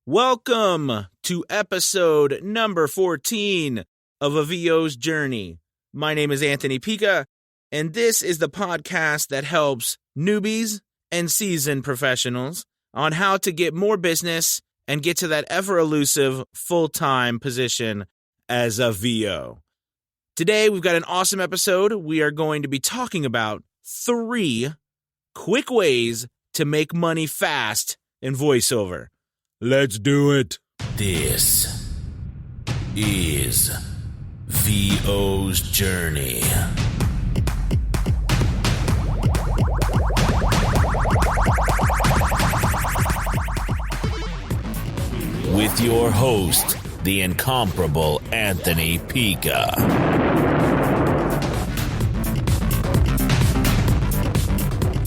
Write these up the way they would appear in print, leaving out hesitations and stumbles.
Welcome to episode number 14 of A VO's Journey. My name is Anthony Pica, and this is the podcast that helps newbies and seasoned professionals on how to get more business and get to that ever-elusive full-time position as a VO. Today, we've got an awesome episode. We are going to be talking about 3 quick ways to make money fast in voiceover. Let's do it. This is VO's Journey. With your host, the incomparable Anthony Pica.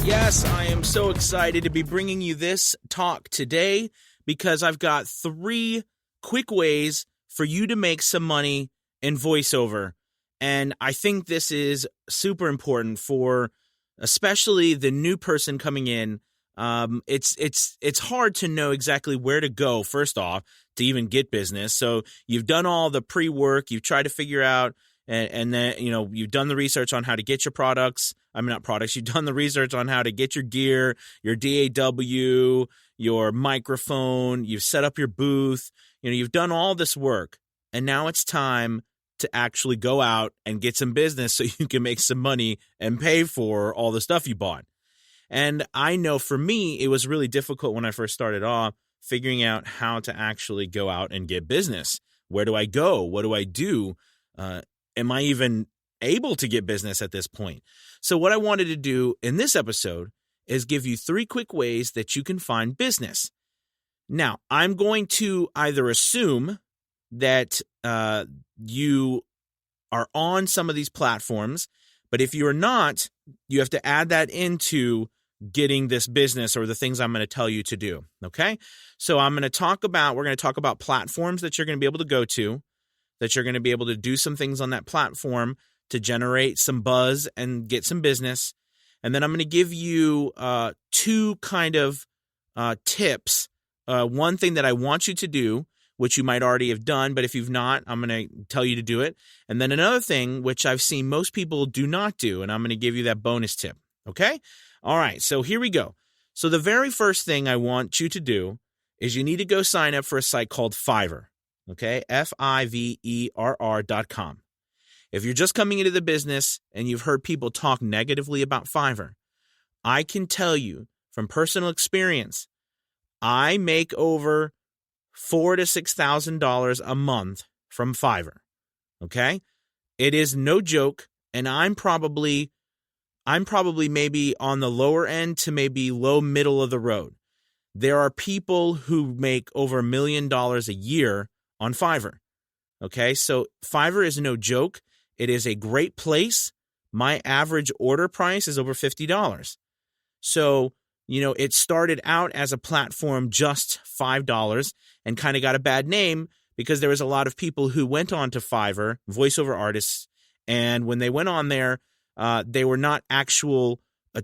Yes, I am so excited to be bringing you this talk today because I've got 3 quick ways for you to make some money in voiceover. And I think this is super important for especially the new person coming in. It's hard to know exactly where to go, first off, to even get business. So you've done all the pre-work, you've tried to figure out, and then, you've done the research on how to get your products. You've done the research on how to get your gear, your DAW, your microphone, you've set up your booth, you've done all this work. And now it's time to actually go out and get some business so you can make some money and pay for all the stuff you bought. And I know for me, it was really difficult when I first started off figuring out how to actually go out and get business. Where do I go? What do I do? Am I even able to get business at this point? So what I wanted to do in this episode is give you 3 quick ways that you can find business. Now, I'm going to either assume that you are on some of these platforms, but if you're not, you have to add that into getting this business or the things I'm going to tell you to do, okay? So we're going to talk about platforms that you're going to be able to go to, that you're going to be able to do some things on that platform to generate some buzz and get some business. And then I'm going to give you 2 kind of tips. One thing that I want you to do, which you might already have done, but if you've not, I'm going to tell you to do it. And then another thing, which I've seen most people do not do, and I'm going to give you that bonus tip, okay? All right, so here we go. So the very first thing I want you to do is you need to go sign up for a site called Fiverr, okay? Fiverr.com. If you're just coming into the business and you've heard people talk negatively about Fiverr, I can tell you from personal experience, I make over $4,000 to $6,000 a month from Fiverr, okay? It is no joke, and I'm probably maybe on the lower end to maybe low middle of the road. There are people who make over $1 million a year on Fiverr, okay? So Fiverr is no joke. It is a great place. My average order price is over $50. So, it started out as a platform just $5 and kind of got a bad name because there was a lot of people who went on to Fiverr, voiceover artists, and when they went on there, they were not a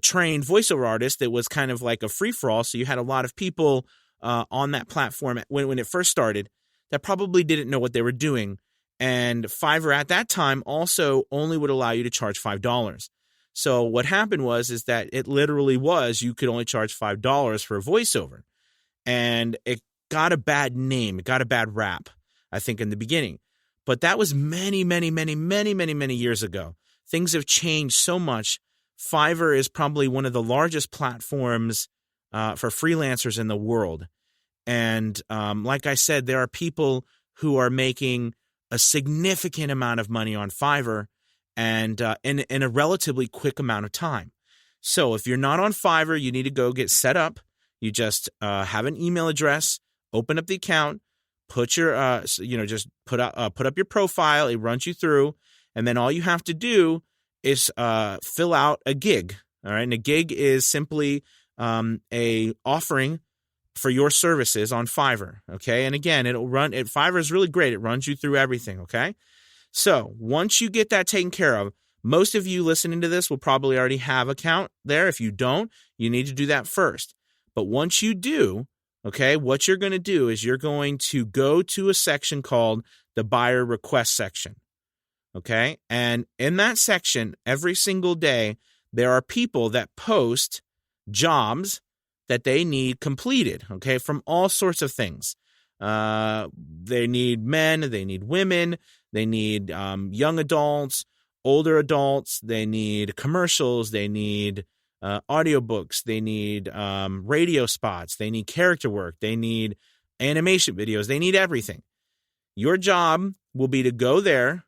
trained voiceover artist. It was kind of like a free-for-all, so you had a lot of people on that platform when it first started that probably didn't know what they were doing. And Fiverr at that time also only would allow you to charge $5. So what happened is that it literally was you could only charge $5 for a voiceover. And it got a bad name. It got a bad rap, I think, in the beginning. But that was many, many, many, many, many, many years ago. Things have changed so much. Fiverr is probably one of the largest platforms for freelancers in the world. And like I said, there are people who are making a significant amount of money on Fiverr and in a relatively quick amount of time. So if you're not on Fiverr, you need to go get set up. You just have an email address, open up the account, put your just put up your profile. It runs you through, and then all you have to do is fill out a gig. All right, and a gig is simply a offering for your services on Fiverr, okay? And again, Fiverr is really great. It runs you through everything, okay? So once you get that taken care of, most of you listening to this will probably already have an account there. If you don't, you need to do that first. But once you do, Okay, what you're going to do is you're going to go to a section called the buyer request section. Okay, and in that section, every single day, there are people that post jobs that they need completed, okay, from all sorts of things. They need men, they need women, they need young adults, older adults, they need commercials, they need audiobooks, they need radio spots, they need character work, they need animation videos, they need everything. Your job will be to go there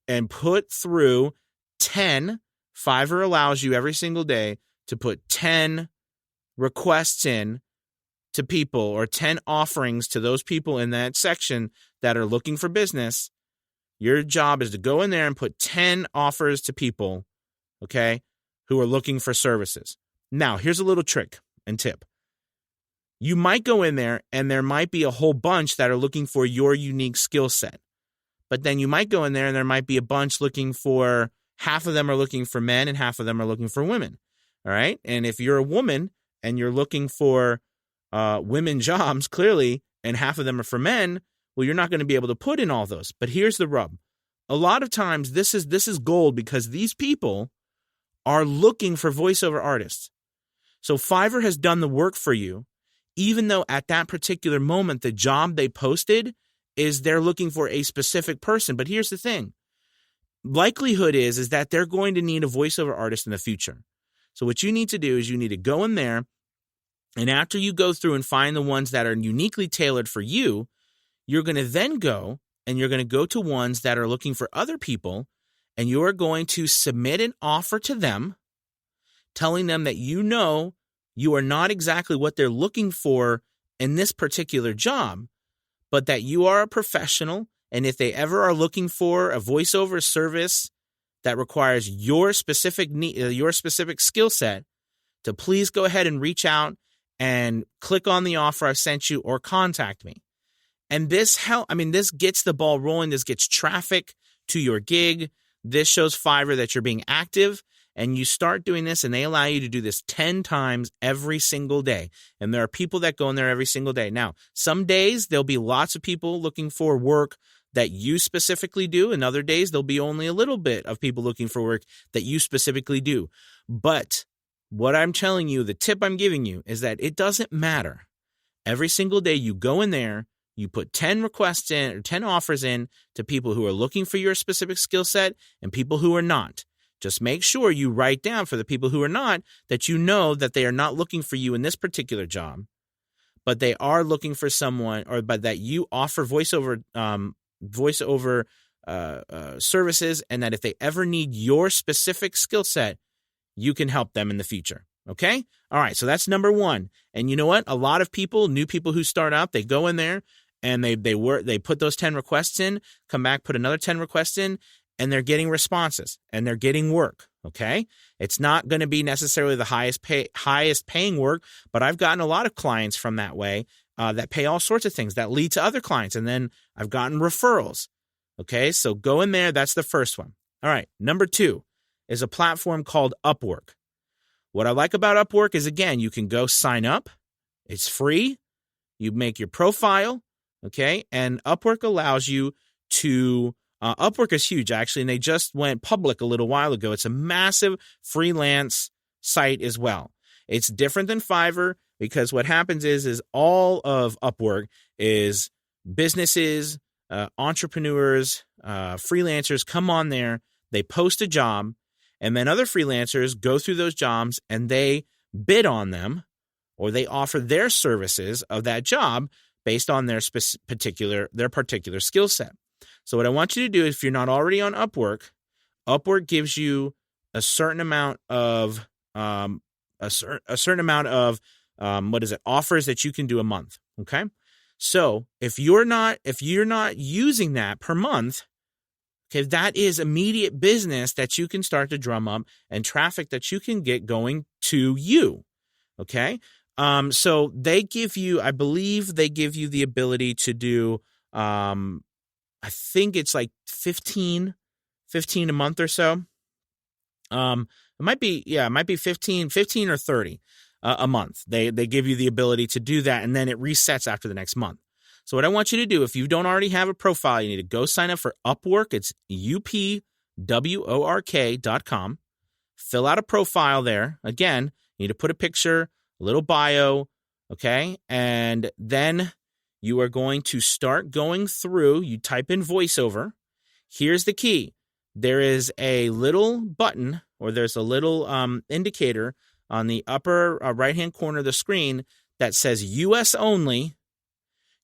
and put through 10, Fiverr allows you every single day to put 10 requests in to people, or 10 offerings to those people in that section that are looking for business. Your job is to go in there and put 10 offers to people, okay, who are looking for services. Now, here's a little trick and tip. You might go in there and there might be a whole bunch that are looking for your unique skill set. But then you might go in there and there might be a bunch looking for, half of them are looking for men and half of them are looking for women. All right. And if you're a woman and you're looking for women jobs, clearly, and half of them are for men, well, you're not going to be able to put in all those. But here's the rub. A lot of times this is gold, because these people are looking for voiceover artists. So Fiverr has done the work for you, even though at that particular moment, the job they posted is they're looking for a specific person. But here's the thing. Likelihood is that they're going to need a voiceover artist in the future. So what you need to do is you need to go in there, and after you go through and find the ones that are uniquely tailored for you, you're going to then go and you're going to go to ones that are looking for other people, and you are going to submit an offer to them, telling them that you know you are not exactly what they're looking for in this particular job, but that you are a professional, and if they ever are looking for a voiceover service that requires your specific skill set, to please go ahead and reach out and click on the offer I've sent you or contact me. And this gets the ball rolling. This gets traffic to your gig. This shows Fiverr that you're being active, and you start doing this, and they allow you to do this 10 times every single day. And there are people that go in there every single day. Now, some days there'll be lots of people looking for work that you specifically do, and other days there'll be only a little bit of people looking for work that you specifically do. But what I'm telling you, the tip I'm giving you, is that it doesn't matter. Every single day you go in there, you put 10 requests in or 10 offers in to people who are looking for your specific skill set and people who are not. Just make sure you write down for the people who are not that you know that they are not looking for you in this particular job, but they are looking for someone, but that you offer voiceover services, and that if they ever need your specific skill set, you can help them in the future. Okay? All right. So that's number one. And you know what? A lot of people, new people who start out, they go in there and they put those 10 requests in, come back, put another 10 requests in, and they're getting responses and they're getting work. Okay? It's not going to be necessarily the highest paying work, but I've gotten a lot of clients from that way that pay all sorts of things that lead to other clients. And then I've gotten referrals. Okay? So go in there. That's the first one. All right. Number 2 is a platform called Upwork. What I like about Upwork is, again, you can go sign up. It's free. You make your profile. Okay? And Upwork allows you to Upwork is huge, actually, and they just went public a little while ago. It's a massive freelance site as well. It's different than Fiverr, because what happens is all of Upwork is businesses, entrepreneurs, freelancers come on there, they post a job, and then other freelancers go through those jobs and they bid on them, or they offer their services of that job based on their particular skill set. So what I want you to do, if you're not already on Upwork, Upwork gives you a certain amount of offers that you can do a month. Okay, so if you're not using that per month, okay, that is immediate business that you can start to drum up and traffic that you can get going to you. Okay, so they give you, I believe they give you the ability to do. I think it's like 15 a month or so. It might be 15 or 30. a month. They give you the ability to do that, and then it resets after the next month. So what I want you to do, if you don't already have a profile, you need to go sign up for Upwork. It's upwork.com. Fill out a profile there. Again, you need to put a picture, a little bio, okay? And then you are going to start going through. You type in voiceover. Here's the key. There is a little button, or there's a little indicator on the upper right-hand corner of the screen that says US only.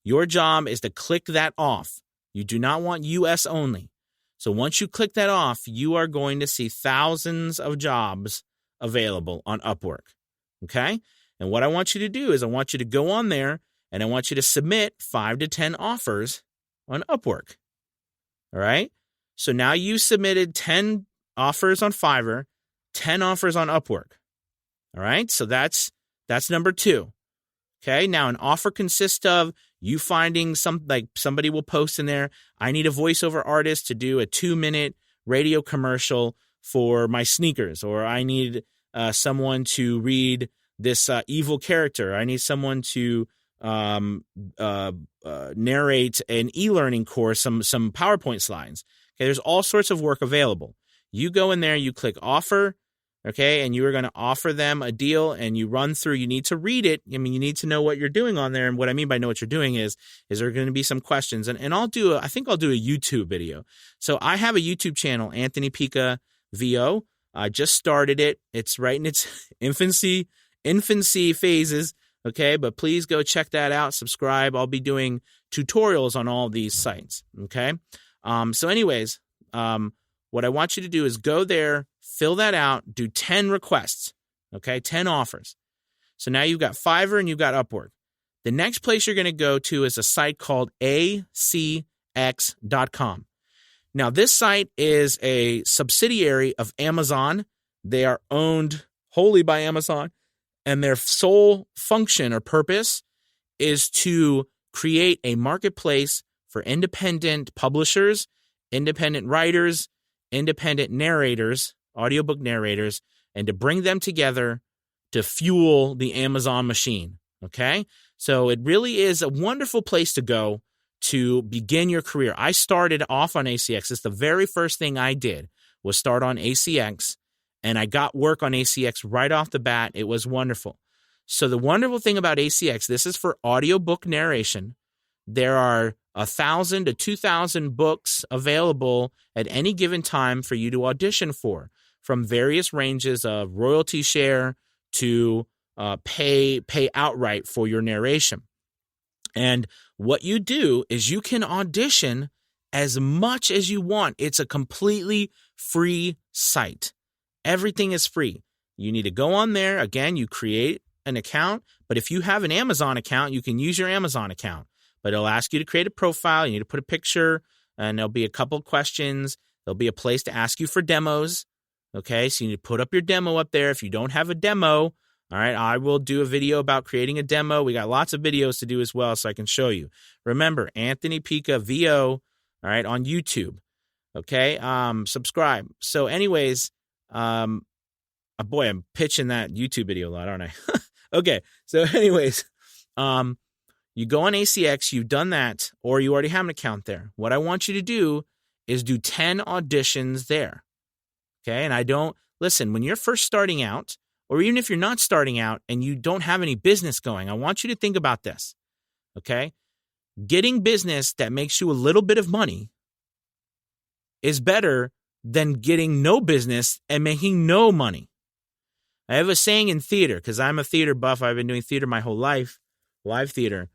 Your job is to click that off. You do not want US only. So once you click that off, you are going to see thousands of jobs available on Upwork. Okay? And what I want you to do is I want you to go on there and I want you to submit 5 to 10 offers on Upwork. All right? So now you submitted 10 offers on Fiverr, 10 offers on Upwork. All right? So that's number 2. Okay? Now an offer consists of you finding somebody will post in there, I need a voiceover artist to do a 2-minute radio commercial for my sneakers, or I need someone to read this evil character. I need someone to narrate an e-learning course, some PowerPoint slides. Okay, there's all sorts of work available. You go in there, you click offer, okay, and you are going to offer them a deal, and you run through. You need to read it. I mean, you need to know what you're doing on there. And what I mean by know what you're doing is there going to be some questions. And I think I'll do a YouTube video. So I have a YouTube channel, Anthony Pica VO. I just started it. It's right in its infancy phases. Okay, but please go check that out. Subscribe. I'll be doing tutorials on all these sites. Okay. So anyways, what I want you to do is go there, fill that out, do 10 requests, okay, 10 offers. So now you've got Fiverr and you've got Upwork. The next place you're going to go to is a site called ACX.com. Now, this site is a subsidiary of Amazon. They are owned wholly by Amazon, and their sole function or purpose is to create a marketplace for independent publishers, independent writers, independent narrators, audiobook narrators, and to bring them together to fuel the Amazon machine, okay? So it really is a wonderful place to go to begin your career. I started off on ACX. It's the very first thing I did was start on ACX, and I got work on ACX right off the bat. It was wonderful. So the wonderful thing about ACX, this is for audiobook narration. There are 1,000 to 2,000 books available at any given time for you to audition for, from various ranges of royalty share to pay outright for your narration. And what you do is you can audition as much as you want. It's a completely free site. Everything is free. You need to go on there. Again, you create an account, but if you have an Amazon account, you can use your Amazon account. But it'll ask you to create a profile. You need to put a picture, and there'll be a couple questions. There'll be a place to ask you for demos. Okay, so you need to put up your demo up there. If you don't have a demo, all right, I will do a video about creating a demo. We got lots of videos to do as well, so I can show you. Remember, Anthony Pica VO, all right, on YouTube. Okay, subscribe. So anyways, boy, I'm pitching that YouTube video a lot, aren't I? Okay, so anyways, you go on ACX, you've done that, or you already have an account there. What I want you to do is do 10 auditions there. Okay, and listen, when you're first starting out, or even if you're not starting out and you don't have any business going, I want you to think about this. Okay, getting business that makes you a little bit of money is better than getting no business and making no money. I have a saying in theater, because I'm a theater buff. I've been doing theater my whole life, live theater.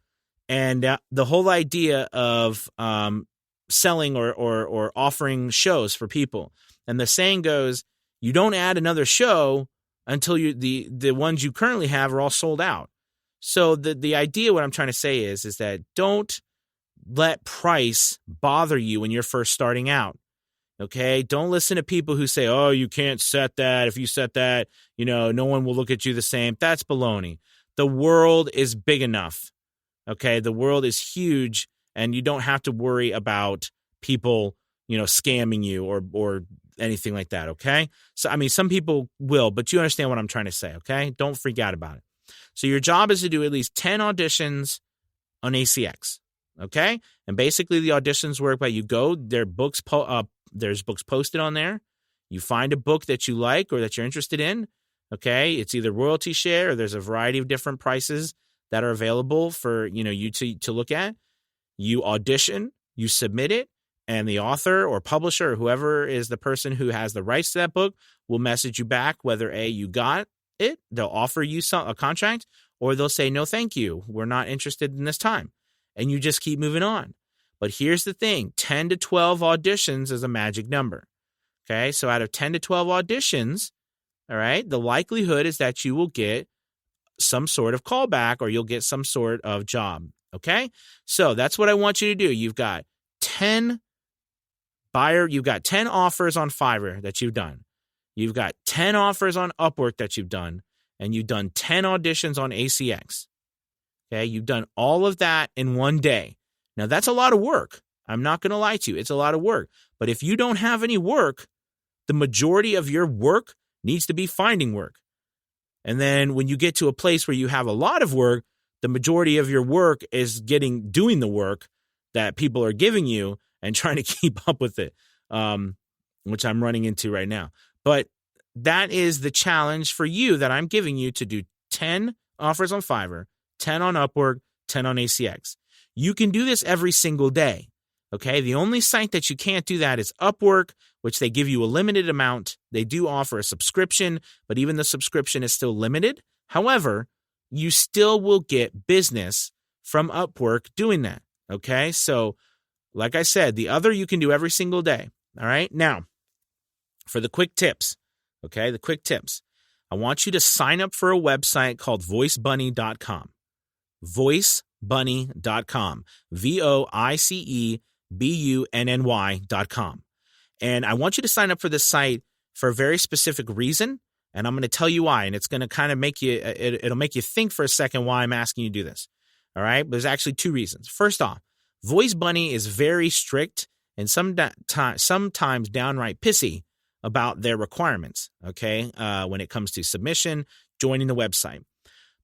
And the whole idea of selling or offering shows for people. And the saying goes, you don't add another show until the ones you currently have are all sold out. So the idea, what I'm trying to say is that don't let price bother you when you're first starting out. Okay? Don't listen to people who say, oh, you can't set that. If you set that, no one will look at you the same. That's baloney. The world is big enough. Okay? The world is huge, and you don't have to worry about people, scamming you or anything like that. Okay? So, I mean, some people will, but you understand what I'm trying to say. Okay? Don't freak out about it. So your job is to do at least 10 auditions on ACX. Okay? And basically the auditions work by you go, there's books posted on there. You find a book that you like or that you're interested in. Okay? It's either royalty share or there's a variety of different prices that are available for, you to look at. You audition, you submit it, and the author or publisher or whoever is the person who has the rights to that book will message you back whether A, you got it, they'll offer you a contract, or they'll say, no, thank you, we're not interested in this time. And you just keep moving on. But here's the thing, 10 to 12 auditions is a magic number. Okay, so out of 10 to 12 auditions, all right, the likelihood is that you will get some sort of callback or you'll get some sort of job. Okay, so that's what I want you to do. You've got 10 offers on Fiverr that you've done. You've got 10 offers on Upwork that you've done, and you've done 10 auditions on ACX. Okay, you've done all of that in one day. Now, that's a lot of work. I'm not going to lie to you. It's a lot of work. But if you don't have any work, the majority of your work needs to be finding work. And then when you get to a place where you have a lot of work, the majority of your work is doing the work that people are giving you and trying to keep up with it, which I'm running into right now. But that is the challenge for you that I'm giving you to do 10 offers on Fiverr, 10 on Upwork, 10 on ACX. You can do this every single day, okay? The only site that you can't do that is Upwork, which they give you a limited amount. They do offer a subscription, but even the subscription is still limited. However, you still will get business from Upwork doing that, okay? So, like I said, the other you can do every single day, all right? Now, for the quick tips, okay, the quick tips. I want you to sign up for a website called voicebunny.com. Voicebunny.com. VOICEBUNNY.com. And I want you to sign up for this site for a very specific reason, and I'm going to tell you why, and it's going to kind of make you, it'll make you think for a second why I'm asking you to do this, all right? But there's actually two reasons. First off, VoiceBunny is very strict and sometimes downright pissy about their requirements, okay, when it comes to submission, joining the website.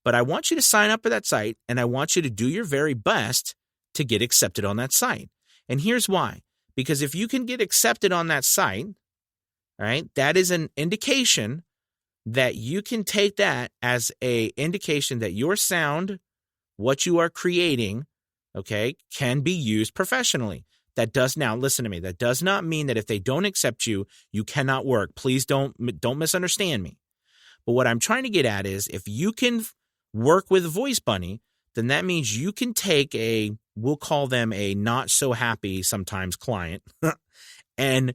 But I want you to sign up for that site, and I want you to do your very best to get accepted on that site. And here's why. Because if you can get accepted on that site, all right, that is an indication that you can take that as an indication that your sound, what you are creating, okay, can be used professionally. Now listen to me. That does not mean that if they don't accept you, you cannot work. Please don't misunderstand me. But what I'm trying to get at is if you can work with VoiceBunny, then that means you can take we'll call them a not so happy sometimes client and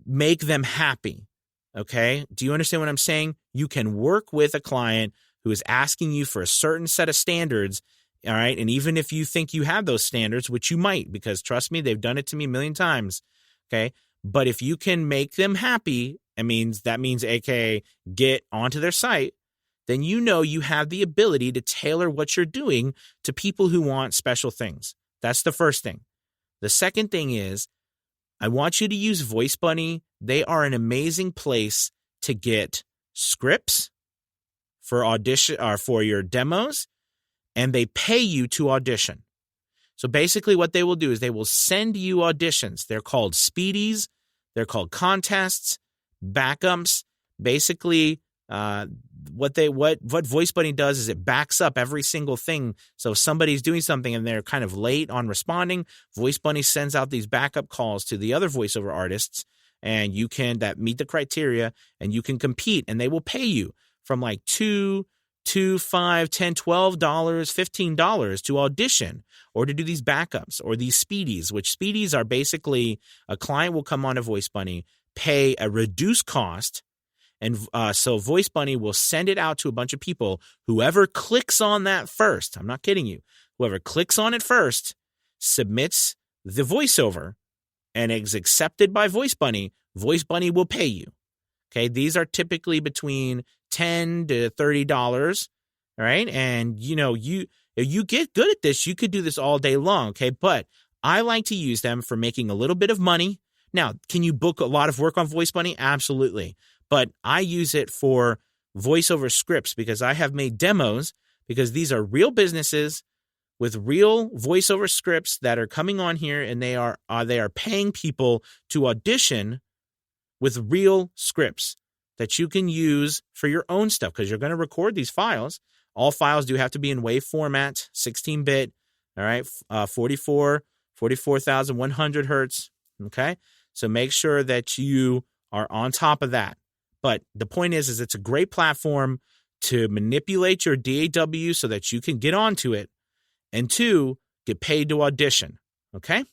make them happy. Okay. Do you understand what I'm saying? You can work with a client who is asking you for a certain set of standards. All right. And even if you think you have those standards, which you might, because trust me, they've done it to me a million times. Okay. But if you can make them happy, that means AKA get onto their site, then you know you have the ability to tailor what you're doing to people who want special things. That's the first thing. The second thing is I want you to use VoiceBunny. They are an amazing place to get scripts for audition or for your demos, and they pay you to audition. So basically what they will do is they will send you auditions. They're called speedies. They're called contests, backups. Basically, what VoiceBunny does is it backs up every single thing. So if somebody's doing something and they're kind of late on responding, VoiceBunny sends out these backup calls to the other voiceover artists, and you can that meet the criteria, and you can compete, and they will pay you from like $2, $5, $10, $12, $15 to audition or to do these backups or these speedies, which speedies are basically a client will come on to VoiceBunny, pay a reduced cost. And so VoiceBunny will send it out to a bunch of people. Whoever clicks on that first, I'm not kidding you, whoever clicks on it first submits the voiceover and is accepted by VoiceBunny, VoiceBunny will pay you. Okay, these are typically between $10 to $30, all right? And, if you get good at this, you could do this all day long, okay? But I like to use them for making a little bit of money. Now, can you book a lot of work on VoiceBunny? Absolutely. But I use it for voiceover scripts because I have made demos because these are real businesses with real voiceover scripts that are coming on here, and they are paying people to audition with real scripts that you can use for your own stuff, because you're going to record these files. All files do have to be in WAV format, 16-bit, all right, 44,100 hertz, okay? So make sure that you are on top of that. But the point is it's a great platform to manipulate your DAW so that you can get onto it, and 2, get paid to audition, okay?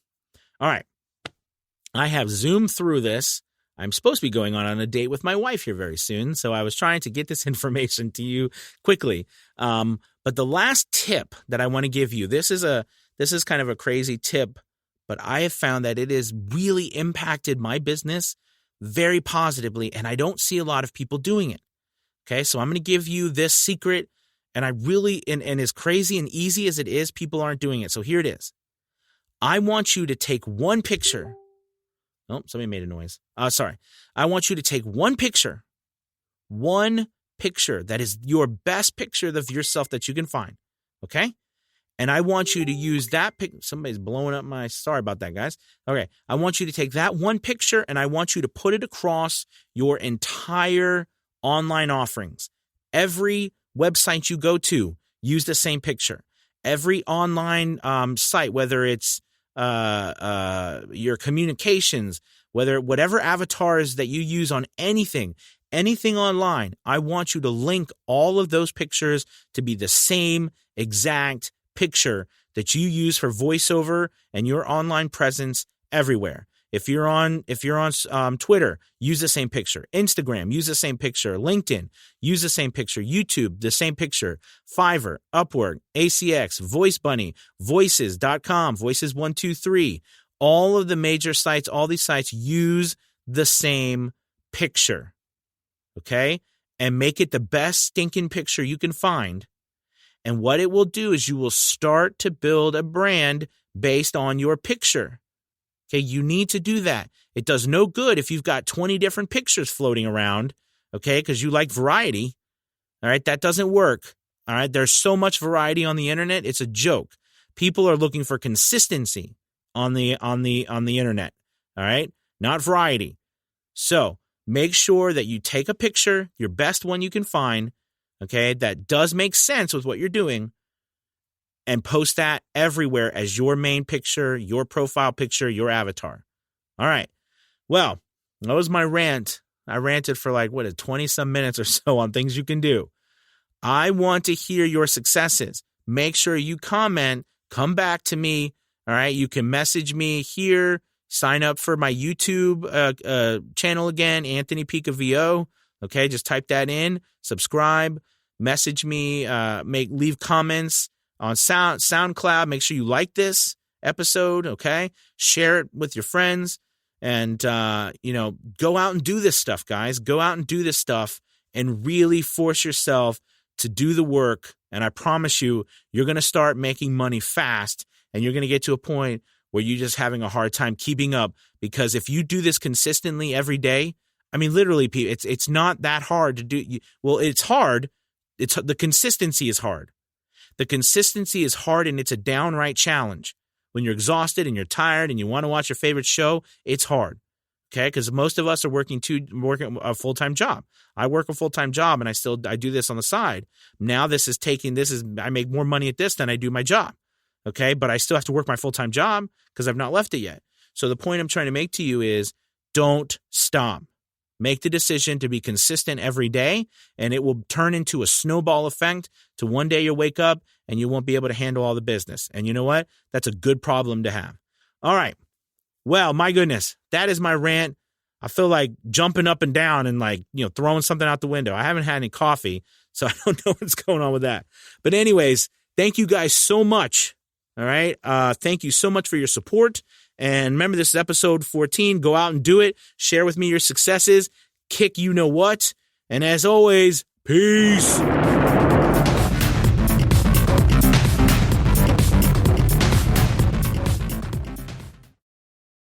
All right. I have zoomed through this. I'm supposed to be going on a date with my wife here very soon, so I was trying to get this information to you quickly. But the last tip that I want to give you, this is kind of a crazy tip, but I have found that it has really impacted my business very positively, and I don't see a lot of people doing it. Okay, so I'm going to give you this secret, and I really, and as crazy and easy as it is, people aren't doing it. So here it is. I want you to take one picture. Oh, somebody made a noise. Sorry. I want you to take one picture that is your best picture of yourself that you can find. Okay? And I want you to use that somebody's blowing up sorry about that, guys. Okay. I want you to take that one picture and I want you to put it across your entire online offerings. Every website you go to, use the same picture. Every online site, whether it's your communications, whatever avatars that you use on anything online, I want you to link all of those pictures to be the same exact picture that you use for voiceover and your online presence everywhere. If you're on Twitter, use the same picture. Instagram, use the same picture. LinkedIn, use the same picture. YouTube, the same picture. Fiverr, Upwork, ACX, VoiceBunny, Voices.com, Voices123. All of the major sites, all these sites use the same picture. Okay? And make it the best stinking picture you can find. And what it will do is you will start to build a brand based on your picture. Okay, you need to do that. It does no good if you've got 20 different pictures floating around, okay, because you like variety. All right, that doesn't work. All right, there's so much variety on the internet, it's a joke. People are looking for consistency on the internet. All right, not variety. So make sure that you take a picture, your best one you can find, okay, that does make sense with what you're doing, and post that everywhere as your main picture, your profile picture, your avatar. All right. Well, that was my rant. I ranted for 20-some minutes or so on things you can do. I want to hear your successes. Make sure you comment, come back to me. All right. You can message me here, sign up for my YouTube channel again, Anthony Pica VO. Okay. Just type that in, subscribe, message me, leave comments on SoundCloud. Make sure you like this episode, okay? Share it with your friends, and go out and do this stuff, guys. Go out and do this stuff and really force yourself to do the work, and I promise you, you're going to start making money fast, and you're going to get to a point where you're just having a hard time keeping up, because if you do this consistently every day, I mean, literally, it's not that hard to do. Well, it's hard. The consistency is hard. The consistency is hard, and it's a downright challenge. When you're exhausted and you're tired and you want to watch your favorite show, it's hard. Okay, because most of us are working a full-time job. I work a full-time job, and I do this on the side. Now I make more money at this than I do my job. Okay, but I still have to work my full-time job because I've not left it yet. So the point I'm trying to make to you is, don't stop. Make the decision to be consistent every day, and it will turn into a snowball effect to one day you'll wake up and you won't be able to handle all the business. And you know what? That's a good problem to have. All right. Well, my goodness, that is my rant. I feel like jumping up and down and throwing something out the window. I haven't had any coffee, so I don't know what's going on with that. But anyways, thank you guys so much. All right. Thank you so much for your support. And remember, this is episode 14. Go out and do it. Share with me your successes. Kick you know what. And as always, peace.